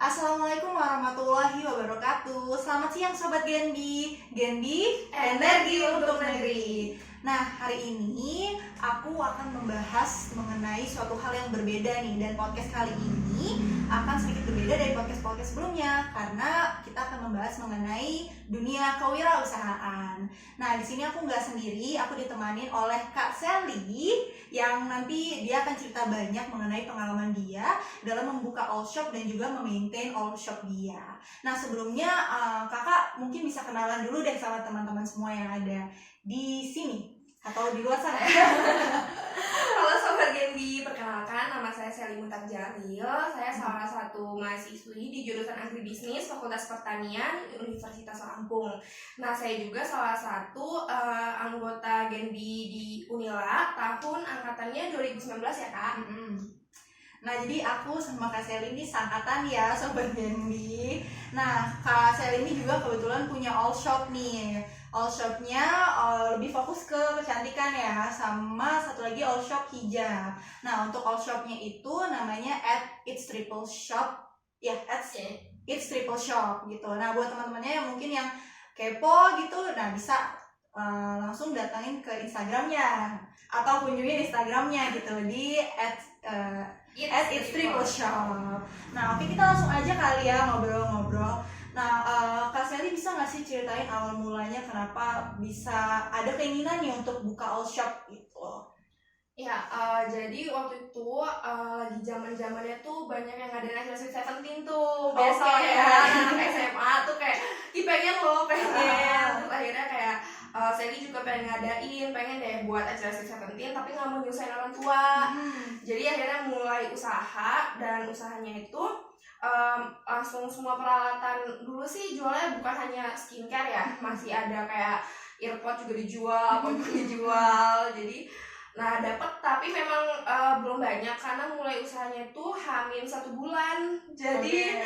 Assalamualaikum warahmatullahi wabarakatuh. Selamat siang Sobat Genbi. Genbi, energi untuk negeri. Nah, hari ini aku akan membahas mengenai suatu hal yang berbeda nih. Dan podcast kali ini akan sedikit berbeda dari podcast-podcast sebelumnya, karena kita akan membahas mengenai dunia kewirausahaan. Nah, di sini aku nggak sendiri, aku ditemanin oleh Kak Sally yang nanti dia akan cerita banyak mengenai pengalaman dia dalam membuka all shop dan juga memaintain all shop dia. Nah, sebelumnya kakak mungkin bisa kenalan dulu deh sama teman-teman semua yang ada di sini atau di luar sana. Halo Sobat Genbi, perkenalkan nama saya Sally Muntar Jalil. Saya salah satu mahasiswi di jurusan Agribisnis Fakultas Pertanian Universitas Lampung. Nah, saya juga salah satu anggota Genbi di Unila tahun angkatannya 2019 ya Kak. Nah, jadi aku sama Kak Sally ini seangkatan ya Sobat Genbi. Nah, Kak Sally ini juga kebetulan punya all shop nih. All shopnya lebih fokus ke kecantikan ya, sama satu lagi all shop hijab. Nah, untuk all shopnya itu namanya @its triple shop ya, @its triple shop gitu. Nah, buat teman-temannya yang mungkin yang kepo gitu, nah bisa langsung datangin ke Instagramnya atau kunjungin Instagramnya gitu di @its triple shop. Nah, oke, kita langsung aja kali ya ngobrol-ngobrol. Nah, Kak Sally bisa nggak sih ceritain awal mulanya kenapa bisa ada keinginan nih untuk buka all shop gitu? Ya, jadi waktu itu lagi zaman-zamannya tuh banyak yang ngadain acara Sweet Seventeen tuh. Biasa ya, anak SMA tuh kayak, pengen. Terus akhirnya kayak Sally juga pengen ngadain, pengen deh buat acara Sweet Seventeen, tapi nggak mau nyusahin orang tua. Jadi akhirnya mulai usaha, dan usahanya itu langsung semua peralatan. Dulu sih jualnya bukan hanya skincare ya, masih ada kayak earpod juga dijual, apa juga dijual. Jadi dapat, tapi memang belum banyak karena mulai usahanya itu hamil 1 bulan. Jadi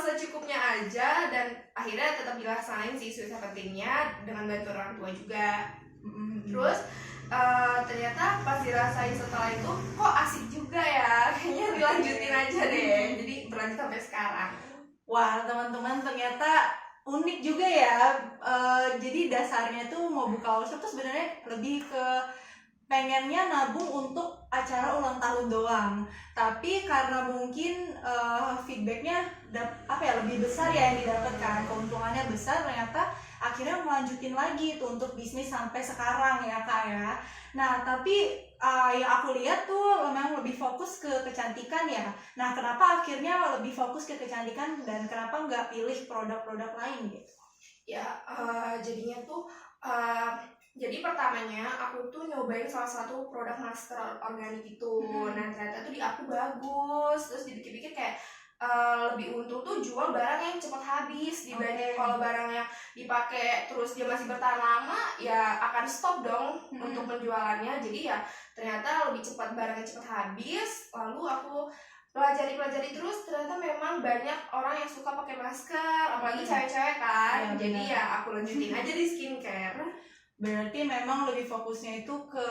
secukupnya aja, dan akhirnya tetap dilaksanain sih Sweet Seventeen-nya dengan bantu orang tua juga. Terus ternyata pas dirasain setelah itu kok asik juga ya, kayaknya dilanjutin aja deh. Jadi berlanjut sampai sekarang. Wah, teman-teman, ternyata unik juga ya. Jadi dasarnya tuh mau buka all shop tuh sebenarnya lebih ke pengennya nabung untuk acara ulang tahun doang, tapi karena mungkin feedbacknya lebih besar ya yang didapatkan, keuntungannya besar, ternyata akhirnya melanjutin lagi tuh untuk bisnis sampai sekarang ya Kak ya. Nah, tapi yang aku lihat tuh memang lebih fokus ke kecantikan ya. Nah, kenapa akhirnya lebih fokus ke kecantikan dan kenapa nggak pilih produk-produk lain gitu? Ya, jadinya tuh jadi pertamanya aku tuh nyobain salah satu produk masker organik gitu. Nah, ternyata tuh di aku bagus. Terus dipikir-pikir kayak lebih untung tuh jual barang yang cepat habis dibanding kalau barangnya dipakai terus dia masih bertahan lama, ya akan stop dong untuk penjualannya. Jadi ya ternyata lebih cepat barangnya cepat habis. Lalu aku pelajari terus, ternyata memang banyak orang yang suka pakai masker, apalagi cewek-cewek kan. Jadi ya aku lanjutin aja di skincare. Berarti memang lebih fokusnya itu ke,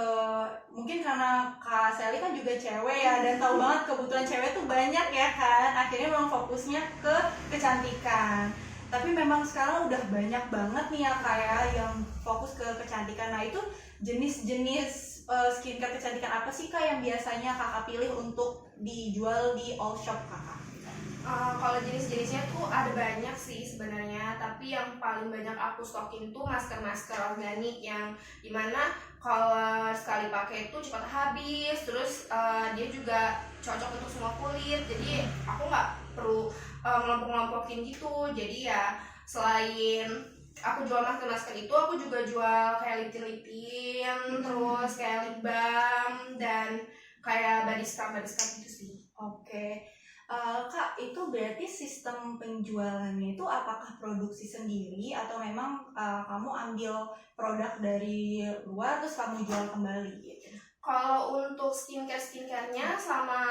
mungkin karena Kak Sally kan juga cewek ya, dan tahu banget kebutuhan cewek tuh banyak ya kan, akhirnya memang fokusnya ke kecantikan. Tapi memang sekarang udah banyak banget nih ya kayak yang fokus ke kecantikan. Nah, itu jenis-jenis skincare kecantikan apa sih Kak yang biasanya Kakak pilih untuk dijual di all shop Kakak? Kalau jenis-jenisnya tuh ada banyak sih sebenarnya, tapi yang paling banyak aku stokin tuh masker-masker organik yang dimana kalau sekali pakai itu cepat habis. Terus dia juga cocok untuk semua kulit, jadi aku nggak perlu ngelompok-ngelompokin gitu. Jadi ya selain aku jual masker-masker itu, aku juga jual kayak liptin, terus kayak lip balm, dan kayak body scrub gitu sih. Oke. Kak, itu berarti sistem penjualannya itu apakah produksi sendiri atau memang kamu ambil produk dari luar terus kamu jual kembali gitu? Kalau untuk skincare-nya sama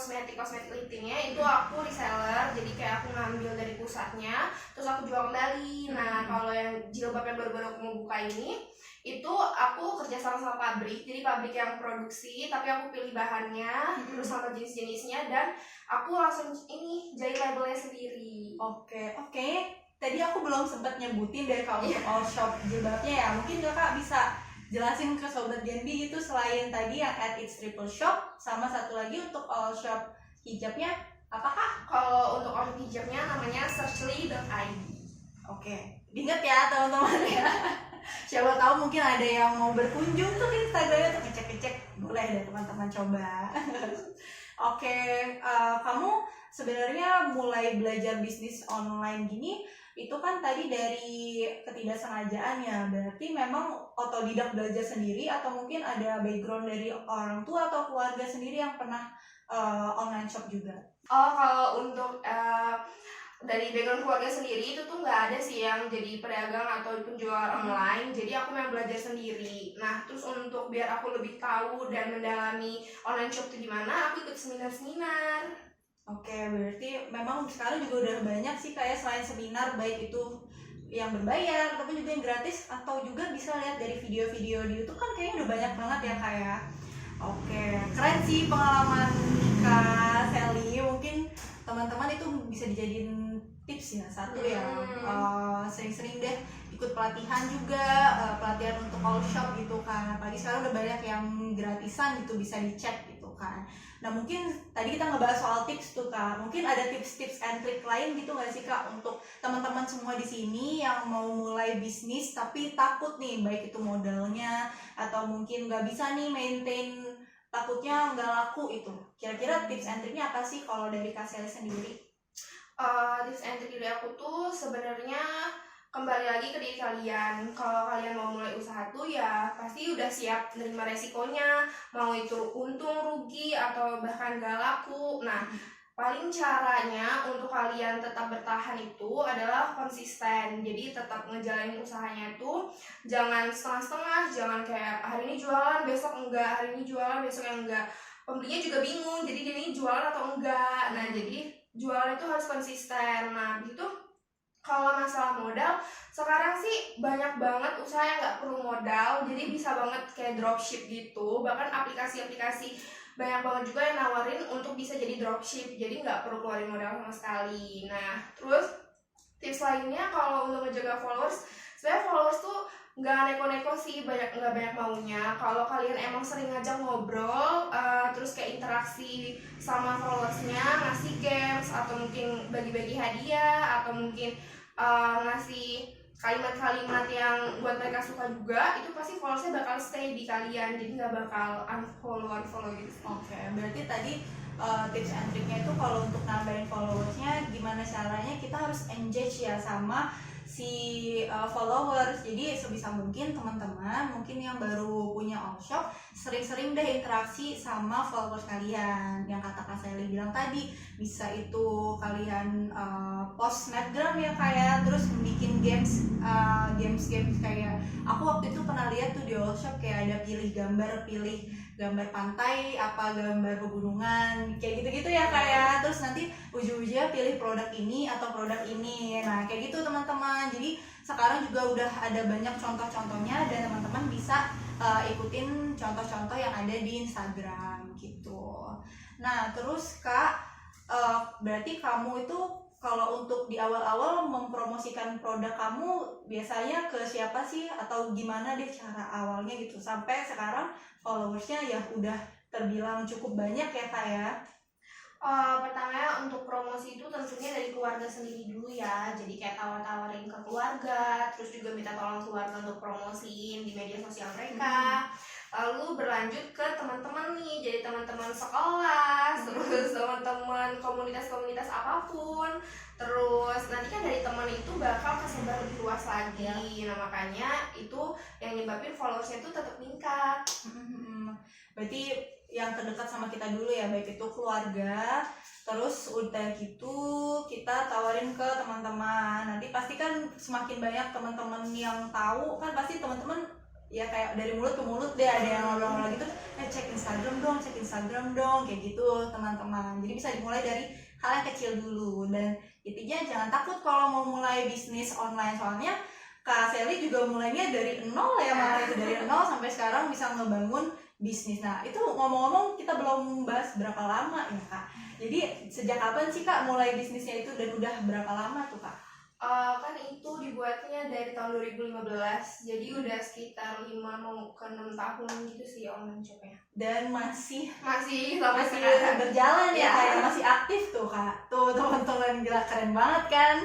kosmetik liftingnya itu aku reseller, jadi kayak aku ngambil dari pusatnya terus aku jual kembali. Nah kalau yang jilbab yang baru-baru aku mau buka ini itu aku kerja sama pabrik, jadi pabrik yang produksi tapi aku pilih bahannya terus sama jenis-jenisnya dan aku langsung ini jahit labelnya sendiri. Oke. Tadi aku belum sempat nyebutin deh kalau untuk all shop jilbabnya ya. Mungkin kakak bisa jelasin ke sobat Genbi itu selain tadi yang at its triple shop sama satu lagi untuk all shop hijabnya apakah? Kalau untuk all shop hijabnya namanya searchly.id. Oke, diingat ya teman-teman ya. Siapa tahu mungkin ada yang mau berkunjung tuh ke Instagramnya untuk ngecek-ngecek, boleh deh teman-teman coba. Oke, kamu sebenarnya mulai belajar bisnis online gini itu kan tadi dari ketidaksengajaan ya, berarti memang otodidak belajar sendiri atau mungkin ada background dari orang tua atau keluarga sendiri yang pernah online shop juga? Kalau untuk dari background keluarga sendiri itu tuh nggak ada sih yang jadi pedagang atau penjual online, jadi aku memang belajar sendiri. Nah terus untuk biar aku lebih tahu dan mendalami online shop itu gimana, aku ikut seminar-seminar. Oke, berarti memang sekarang juga udah banyak sih kayak selain seminar, baik itu yang berbayar ataupun juga yang gratis, atau juga bisa lihat dari video-video di YouTube kan kayaknya udah banyak banget ya kayak. Oke, keren sih pengalaman Kak Sally. Mungkin teman-teman itu bisa dijadiin tips ya, satu ya sering-sering deh ikut pelatihan juga, pelatihan untuk all shop gitu kan. Apalagi sekarang udah banyak yang gratisan gitu, bisa dicek gitu kan. Nah mungkin tadi kita ngebahas soal tips tuh Kak, mungkin ada tips-tips and trick lain gitu nggak sih Kak untuk teman-teman semua di sini yang mau mulai bisnis tapi takut nih, baik itu modalnya atau mungkin nggak bisa nih maintain, takutnya nggak laku itu. Kira-kira tips and tricknya apa sih kalau dari Kak Sally sendiri? Tips and trick dari aku tuh sebenarnya kembali lagi ke diri kalian. Kalau kalian mau mulai usaha tuh ya pasti udah siap menerima resikonya, mau itu untung, rugi, atau bahkan gak laku. Nah paling caranya untuk kalian tetap bertahan itu adalah konsisten. Jadi tetap ngejalanin usahanya itu jangan setengah-setengah, jangan kayak hari ini jualan besok enggak, hari ini jualan besok yang enggak. Pembelinya juga bingung, jadi dia ini jualan atau enggak. Nah jadi jualan itu harus konsisten. Nah begitu. Kalau masalah modal, sekarang sih banyak banget usaha yang nggak perlu modal, jadi bisa banget kayak dropship gitu. Bahkan aplikasi-aplikasi banyak banget juga yang nawarin untuk bisa jadi dropship, jadi nggak perlu keluarin modal sama sekali. Nah, terus tips lainnya kalau untuk menjaga followers, sebenarnya followers tuh nggak neko-neko sih, nggak banyak maunya. Kalau kalian emang sering ngajak ngobrol, terus kayak interaksi sama followersnya, ngasih games atau mungkin bagi-bagi hadiah atau mungkin ngasih kalimat-kalimat yang buat mereka suka juga, itu pasti followersnya bakal stay di kalian, jadi nggak bakal unfollow gitu. Oke, berarti tadi tips and triknya itu kalau untuk nambahin followersnya gimana caranya kita harus engage ya sama si followers. Jadi sebisa mungkin teman-teman mungkin yang baru punya all shop sering-sering deh interaksi sama followers kalian. Yang kata Kak Sally bilang tadi, bisa itu kalian post snapgram ya kayak, terus bikin games kayak aku waktu itu pernah lihat tuh di all shop kayak ada pilih gambar pantai, apa gambar pegunungan, kayak gitu-gitu ya kayak, terus nanti ujung-ujungnya pilih produk ini atau produk ini. Nah kayak gitu teman-teman. Jadi sekarang juga udah ada banyak contoh-contohnya dan teman-teman bisa ikutin contoh-contoh yang ada di Instagram gitu. Nah terus Kak, berarti kamu itu kalau untuk di awal-awal mempromosikan produk kamu biasanya ke siapa sih, atau gimana deh cara awalnya gitu sampai sekarang followersnya ya udah terbilang cukup banyak ya Kak ya? Pertamanya untuk promosi itu tentunya dari keluarga sendiri dulu ya, jadi kayak tawar-tawarin ke keluarga, terus juga minta tolong keluarga untuk promosiin di media sosial mereka. Lalu berlanjut ke teman-teman nih, jadi teman-teman sekolah, terus teman-teman komunitas-komunitas apapun, terus nanti kan dari teman itu bakal kesebar lebih luas lagi. Nah makanya itu yang nyebabin followersnya itu tetap meningkat. Berarti yang terdekat sama kita dulu ya, baik itu keluarga, terus udah gitu kita tawarin ke teman-teman. Nanti pasti kan semakin banyak teman-teman yang tahu kan, pasti teman-teman ya kayak dari mulut ke mulut deh, ada yang ngobrol-ngobrol gitu, cek Instagram dong kayak gitu teman-teman. Jadi bisa dimulai dari hal yang kecil dulu, dan intinya jangan takut kalau mau mulai bisnis online, soalnya Kak Sally juga mulainya dari nol ya, malah itu dari nol sampai sekarang bisa ngebangun bisnis. Nah itu ngomong-ngomong kita belum bahas berapa lama ya Kak, jadi sejak kapan sih Kak mulai bisnisnya itu dan udah berapa lama tuh Kak? Kan itu dibuatnya dari tahun 2015, jadi udah sekitar 5 mau ke 6 tahun gitu sih online shopnya. Dan masih sampai sekarang berjalan ya, ya. kayak masih aktif tuh Kak. Tuh teman-teman, gila keren banget kan.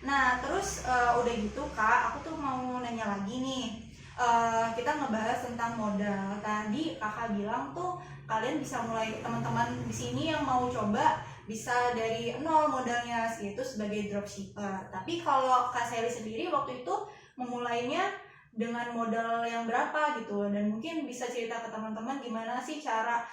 Nah terus udah gitu Kak, aku tuh mau nanya lagi nih. Kita ngebahas tentang modal. Tadi Kakak bilang tuh kalian bisa mulai, teman-teman di sini yang mau coba bisa dari nol modalnya gitu sebagai dropshipper. Tapi kalau Kak Sally sendiri waktu itu memulainya dengan modal yang berapa gitu, dan mungkin bisa cerita ke teman-teman gimana sih cara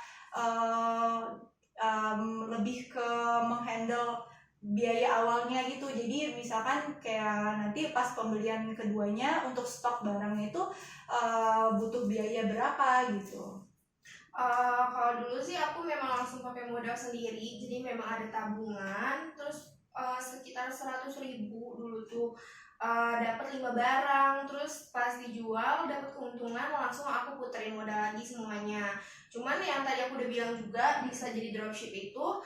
lebih ke menghandle biaya awalnya gitu. Jadi misalkan kayak nanti pas pembelian keduanya untuk stok barangnya itu butuh biaya berapa gitu. Kalau dulu sih aku memang langsung pakai modal sendiri, jadi memang ada tabungan, terus sekitar 100.000 dulu tuh dapat 5 barang, terus pas dijual dapat keuntungan, langsung aku puterin modal lagi semuanya. Cuman yang tadi aku udah bilang juga bisa jadi dropship itu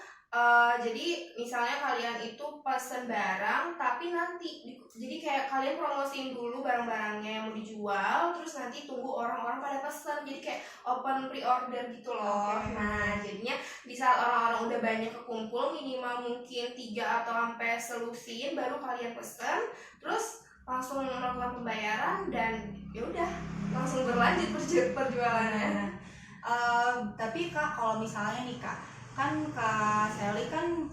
jadi misalnya kalian itu pesen barang, tapi nanti jadi kayak kalian promosiin dulu barang-barangnya yang mau dijual, terus nanti tunggu orang-orang pada pesen, jadi kayak open pre-order gitu loh. Nah jadinya di saat orang-orang udah banyak kekumpul, minimal mungkin 3 atau sampai selusin, baru kalian pesen, terus langsung melakukan pembayaran dan ya udah langsung berlanjut perjualannya. Tapi Kak, kalau misalnya nih Kak, kan Kak Sally kan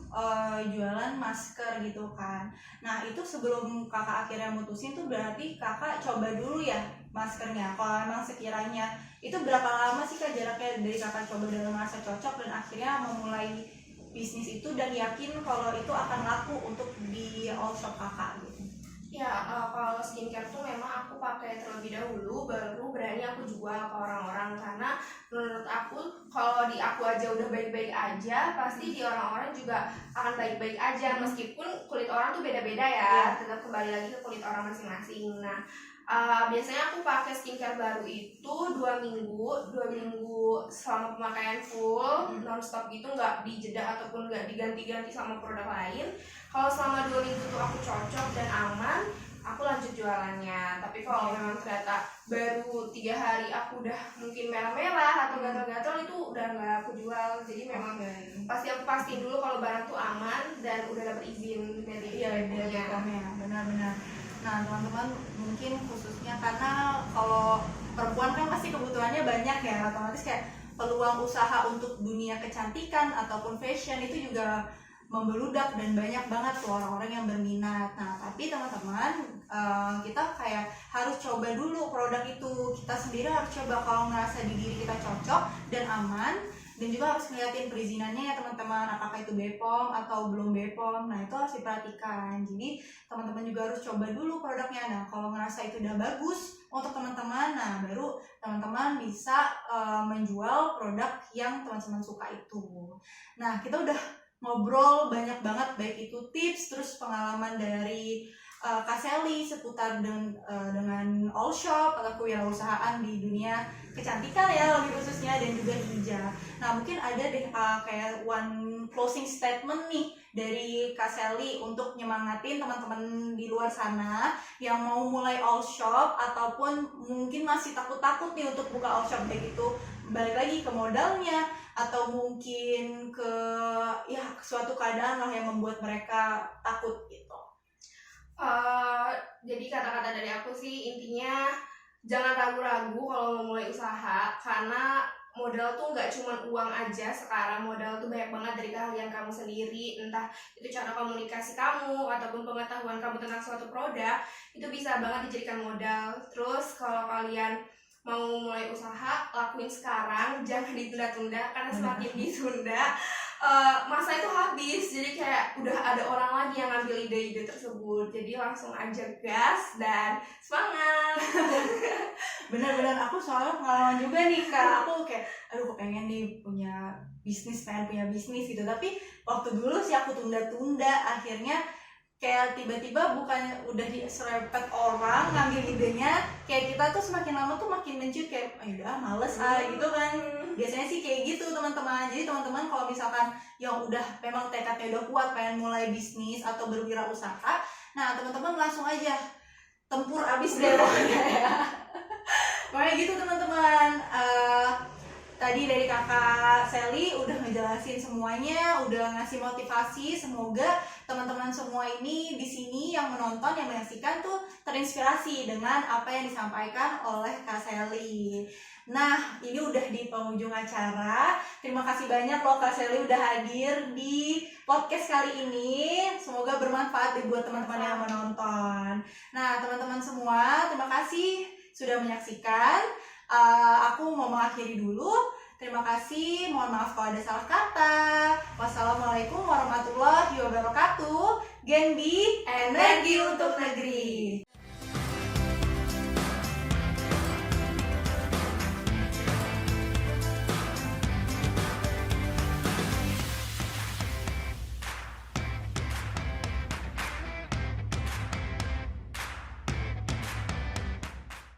jualan masker gitu kan. Nah itu sebelum kakak akhirnya mutusin tuh berarti kakak coba dulu ya maskernya. Kalau emang sekiranya itu berapa lama sih Kak jaraknya dari kakak coba dan merasa cocok dan akhirnya memulai bisnis itu dan yakin kalau itu akan laku untuk di all shop kakak gitu? Ya, kalau skincare tuh memang aku pakai terlebih dahulu, baru berani aku jual ke orang-orang. Karena menurut aku, kalau di aku aja udah baik-baik aja, pasti di orang-orang juga akan baik-baik aja. Meskipun kulit orang tuh beda-beda ya, tetap kembali lagi ke kulit orang masing-masing. Nah, biasanya aku pakai skincare baru itu 2 minggu selama pemakaian full, non-stop gitu, nggak dijeda ataupun nggak diganti-ganti sama produk lain. Kalau selama 2 minggu tuh aku cocok dan aman, aku lanjut jualannya. Tapi kalau memang ternyata baru 3 hari aku udah mungkin merah-merah atau gatal-gatal, itu udah nggak aku jual. Jadi memang pasti aku pastiin dulu kalau barang tuh aman dan udah dapet izin dari BPOM-nya. Benar-benar. Nah teman-teman, mungkin khususnya karena kalau perempuan kan pasti kebutuhannya banyak ya, otomatis kayak peluang usaha untuk dunia kecantikan ataupun fashion itu juga membeludak dan banyak banget tuh orang-orang yang berminat. Nah tapi teman-teman, kita kayak harus coba dulu produk itu, kita sendiri harus coba kalau ngerasa di diri kita cocok dan aman, dan juga harus ngeliatin perizinannya ya teman-teman, apakah itu BPOM atau belum BPOM. Nah itu harus diperhatikan, jadi teman-teman juga harus coba dulu produknya. Nah kalau ngerasa itu udah bagus untuk teman-teman, nah baru teman-teman bisa menjual produk yang teman-teman suka itu. Nah kita udah ngobrol banyak banget, baik itu tips, terus pengalaman dari Kak Sally seputar dengan all shop atau kewirausahaan di dunia kecantikan ya lebih khususnya, dan juga hijab. Nah mungkin ada deh kayak one closing statement nih dari Kak Sally untuk nyemangatin teman-teman di luar sana yang mau mulai all shop ataupun mungkin masih takut-takut nih untuk buka all shop, kayak gitu balik lagi ke modalnya atau mungkin ke ya suatu keadaan lah yang membuat mereka takut gitu. Jadi kata-kata dari aku sih intinya jangan ragu-ragu kalau mau mulai usaha, karena modal tuh nggak cuma uang aja. Sekarang modal tuh banyak banget dari keahlian kamu sendiri, entah itu cara komunikasi kamu ataupun pengetahuan kamu tentang suatu produk, itu bisa banget dijadikan modal. Terus kalau kalian mau mulai usaha, lakuin sekarang, jangan ditunda-tunda, karena semakin ditunda masa itu habis, jadi kayak udah ada orang lagi yang ngambil ide-ide tersebut, jadi langsung aja gas dan semangat. Bener-bener aku soalnya pengalaman juga nih Kak, aku kayak aduh kepengen nih punya bisnis, pengen punya bisnis gitu, tapi waktu dulu sih aku tunda-tunda, akhirnya kayak tiba-tiba bukannya udah diserempet orang ngambil idenya, kayak kita tuh semakin lama tuh makin mencut kayak udah males gitu kan. Biasanya sih kayak gitu teman-teman. Jadi teman-teman kalau misalkan yang udah memang tekadnya udah kuat pengen mulai bisnis atau berwirausaha, nah teman-teman langsung aja tempur abis deh pokoknya ya. Makanya gitu teman-teman. Tadi dari kakak Sally udah ngejelasin semuanya, udah ngasih motivasi. Semoga teman-teman semua ini di sini yang menonton, yang menyaksikan tuh terinspirasi dengan apa yang disampaikan oleh Kak Sally. Nah, ini udah di penghujung acara. Terima kasih banyak loh Kak Sally udah hadir di podcast kali ini. Semoga bermanfaat buat teman-teman yang menonton. Nah, teman-teman semua, terima kasih sudah menyaksikan. Aku mau mengakhiri dulu. Terima kasih, mohon maaf kalau ada salah kata. Wassalamualaikum warahmatullahi wabarakatuh. Genbi, energi untuk negeri.